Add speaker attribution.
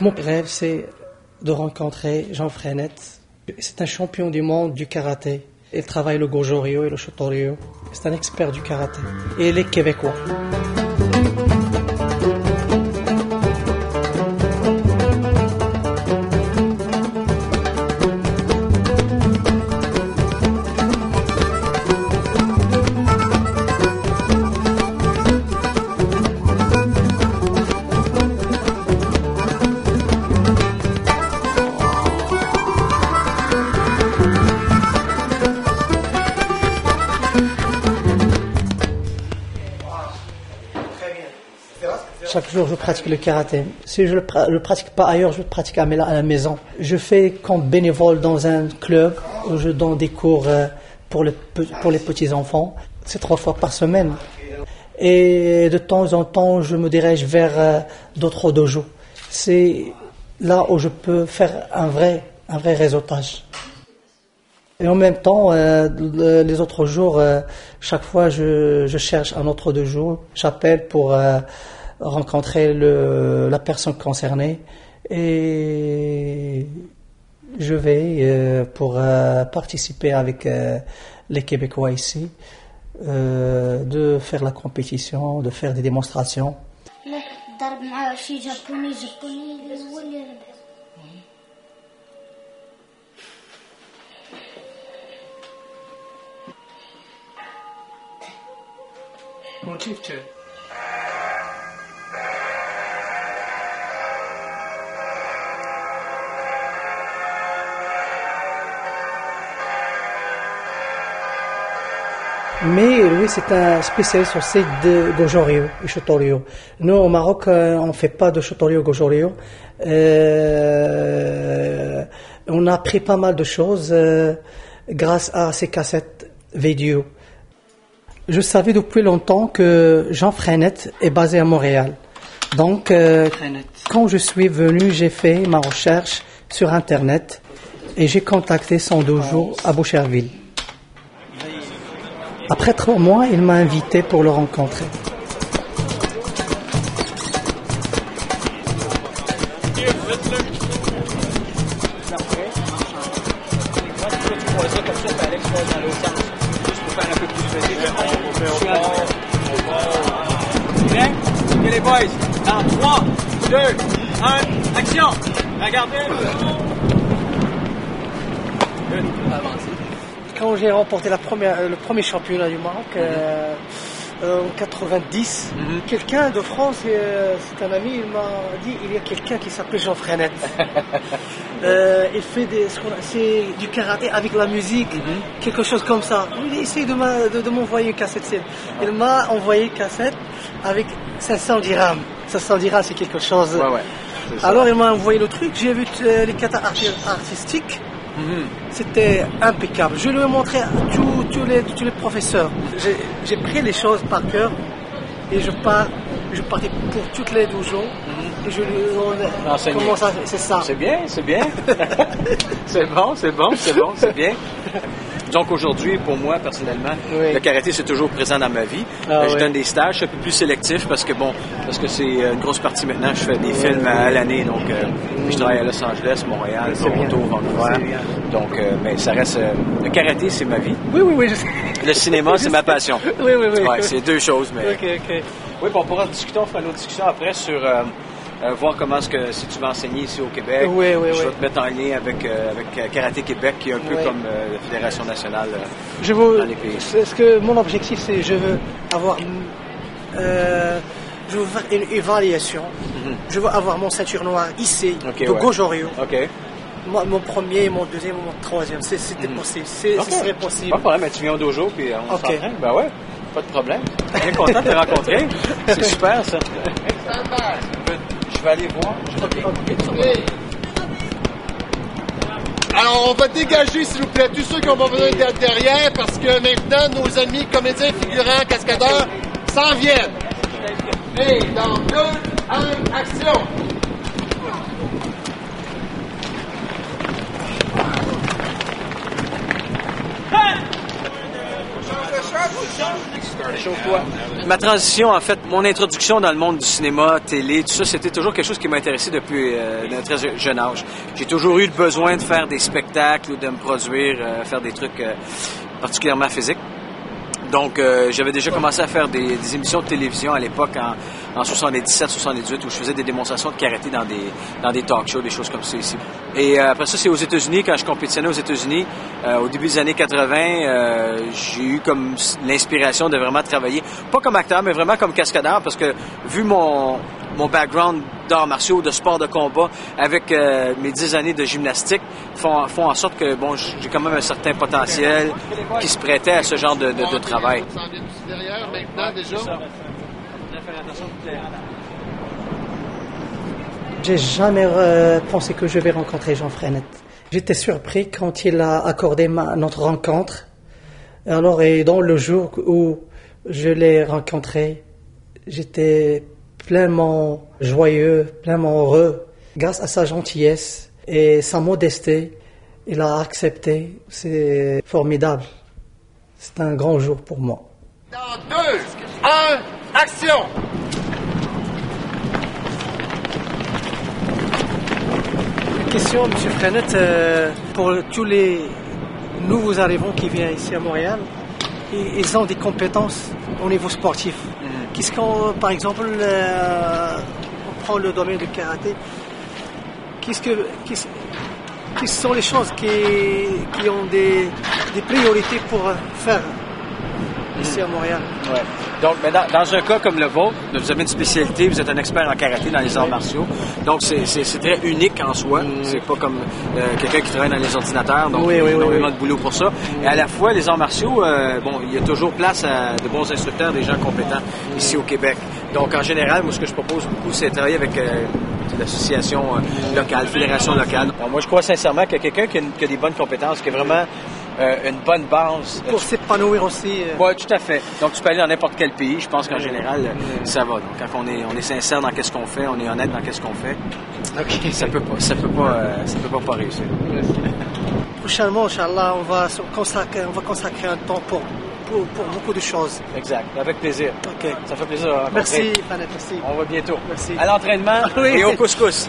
Speaker 1: Mon rêve, c'est de rencontrer Jean Freinet. C'est un champion du monde du karaté. Il travaille le Goju-Ryu et le Shoto-Ryu. C'est un expert du karaté. Et il est québécois. Chaque jour, je pratique le karaté. Si je le pratique pas ailleurs, je le pratique à la maison. Je fais comme bénévole dans un club où je donne des cours pour les petits-enfants. C'est 3 fois par semaine. Et de temps en temps, je me dirige vers d'autres dojos. C'est là où je peux faire un vrai réseautage. Et en même temps, les autres jours, chaque fois, je cherche un autre dojo. J'appelle pour rencontrer la personne concernée et je vais pour participer avec les Québécois ici, de faire la compétition, de faire des démonstrations. Mais lui, c'est un spécialiste aussi de Goju-Ryu et Shoto-Ryu. Nous, au Maroc, on ne fait pas de Shoto-Ryu, Goju-Ryu. On a appris pas mal de choses grâce à ces cassettes vidéo. Je savais depuis longtemps que Jean Freinet est basé à Montréal. Donc, quand je suis venu, j'ai fait ma recherche sur Internet et j'ai contacté son dojo à Boucherville. Après 3 mois, il m'a invité pour le rencontrer.
Speaker 2: Ok les boys, dans 3, 2, 1, action! Regardez!
Speaker 1: Quand j'ai remporté le premier championnat du Maroc en 90, quelqu'un de France, c'est un ami, il m'a dit il y a quelqu'un qui s'appelle Jean Freinet. Il fait c'est du karaté avec la musique, quelque chose comme ça. Il essaie de m'envoyer une cassette. Il m'a envoyé une cassette avec 500 dirhams. 500 dirhams, c'est quelque chose.
Speaker 2: Ouais,
Speaker 1: alors il m'a envoyé le truc, j'ai vu les katas artistiques. C'était impeccable. Je lui ai montré à tous les professeurs. J'ai pris les choses par cœur et je partais pour toutes les dojos et je lui comment ça, c'est ça.
Speaker 2: C'est bien. c'est bon, bien. Donc aujourd'hui, pour moi, personnellement, le karaté, c'est toujours présent dans ma vie. Je donne des stages un peu plus sélectifs parce que c'est une grosse partie maintenant. Je fais des films à l'année, donc je travaille à Los Angeles, Montréal, Toronto, Vancouver. Donc, mais ça reste... le karaté, c'est ma vie.
Speaker 1: Oui, je sais.
Speaker 2: Le cinéma, c'est ma passion.
Speaker 1: Oui.
Speaker 2: Ouais, c'est 2 choses, mais...
Speaker 1: Ok.
Speaker 2: Oui, on pourra discuter, on fera une autre discussion après sur... voir comment est-ce que si tu vas enseigner ici au Québec, je vais te mettre en lien avec Karaté Québec, qui est un peu comme la Fédération nationale dans les pays.
Speaker 1: Est-ce que mon objectif, c'est je veux avoir une évaluation. Je veux avoir mon ceinture noire ici, de Goju-Ryu. Mon premier, mon deuxième, mon troisième, c'était possible. Ce serait possible.
Speaker 2: Pas de problème, tu viens au dojo puis on s'entraîne. Ben ouais, pas de problème. Bien content de te rencontrer. C'est super ça. Je vais aller voir.
Speaker 3: Alors, on va dégager, s'il vous plaît, tous ceux qui ont besoin d'être derrière, parce que maintenant, nos amis comédiens, figurants, cascadeurs s'en viennent. Et dans 2, 1, action! Change de
Speaker 2: Chauffe-toi. Ma transition, en fait, mon introduction dans le monde du cinéma, télé, tout ça, c'était toujours quelque chose qui m'a intéressé depuis un très jeune âge. J'ai toujours eu le besoin de faire des spectacles ou de me produire, faire des trucs particulièrement physiques. Donc, j'avais déjà commencé à faire des émissions de télévision à l'époque, en 77-78, où je faisais des démonstrations de karaté dans des talk shows, des choses comme ça ici. Et après ça, c'est aux États-Unis, quand je compétitionnais aux États-Unis, au début des années 80, j'ai eu comme l'inspiration de vraiment travailler, pas comme acteur, mais vraiment comme cascadeur, parce que vu mon background d'arts martiaux, de sport de combat, avec mes 10 années de gymnastique, font en sorte que bon, j'ai quand même un certain potentiel qui se prêtait à ce genre de travail.
Speaker 3: Ça en vient aussi derrière maintenant déjà.
Speaker 1: J'ai jamais pensé que je vais rencontrer Jean Freinet. J'étais surpris quand il a accordé notre rencontre. Alors, et dans le jour où je l'ai rencontré, j'étais pleinement joyeux, pleinement heureux. Grâce à sa gentillesse et sa modestie, il a accepté. C'est formidable. C'est un grand jour pour moi.
Speaker 3: Dans 2, 1, action!
Speaker 4: Question, M. Freinet, pour tous les nouveaux arrivants qui viennent ici à Montréal, ils ont des compétences au niveau sportif. Qu'est-ce qu'on, par exemple, on prend le domaine du karaté, quelles sont les choses qui ont des priorités pour faire ici à Montréal?
Speaker 2: Ouais. Donc, mais dans un cas comme le vôtre, vous avez une spécialité, vous êtes un expert en karaté dans les arts martiaux. Donc, c'est très unique en soi. C'est pas comme quelqu'un qui travaille dans les ordinateurs. Donc, il y a énormément de boulot pour ça. Et à la fois, les arts martiaux, bon, il y a toujours place à de bons instructeurs, des gens compétents ici au Québec. Donc, en général, moi, ce que je propose beaucoup, c'est de travailler avec l'association locale, fédération locale. Alors, moi, je crois sincèrement qu'il y a quelqu'un qui a des bonnes compétences, qui a vraiment une bonne base.
Speaker 4: Pour s'épanouir aussi.
Speaker 2: Oui, tout à fait. Donc, tu peux aller dans n'importe quel pays. Je pense qu'en général, ça va. Donc, quand on est sincère dans qu'est-ce qu'on fait, on est honnête dans qu'est-ce qu'on fait, ça peut pas réussir.
Speaker 4: Prochainement, Inch'Allah, on va consacrer un temps pour beaucoup de choses.
Speaker 2: Exact. Avec plaisir.
Speaker 4: OK.
Speaker 2: Ça fait plaisir de rencontrer.
Speaker 4: Merci, Freinet. Merci.
Speaker 2: On va bientôt.
Speaker 4: Merci.
Speaker 2: À l'entraînement et au couscous.